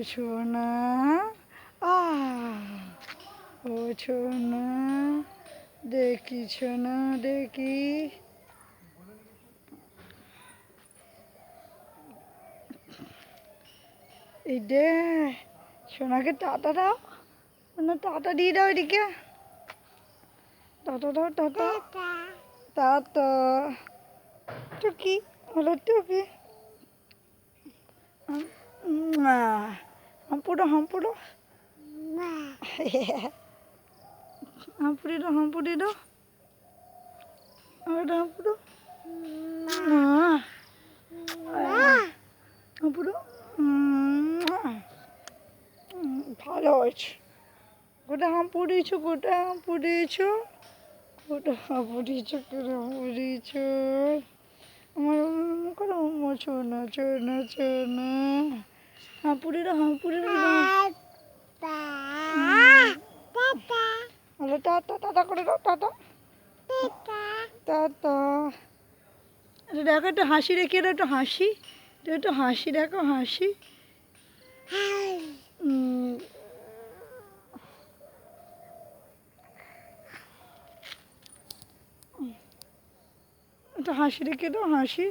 সোনা আ ও সোনা দেখি সোনা দেখি এই দে সোনাকে টাটা দাও না টাটা দিয়ে দাও এদিকে টাটা দাও টাটা টাটা টুকি হলো টুকি হাম্পুড়ো হাম্পুড়ো হাম্পুড়ি দাও হাম্পুড়ি দাও হাম্পুড়ো হাম্পুড়ো ভালো হয়েছে গোটা হাম্পুড়িয়েছো গোটা হাম্পুড়িয়েছো গোটা হাম্পুড়িয়েছো করে হাম্পুড়িয়েছো আমার করে ছোনা ছোনা ছোনা হাঁপুড়ি দাও হাঁপুড়ি দাও টাটা টাটা করে দাও টাটা টাটা দেখো একটু হাসি রেখে দাও একটু হাসি একটু হাসি দেখো হাসি একটু হাসি রেখে দাও হাসি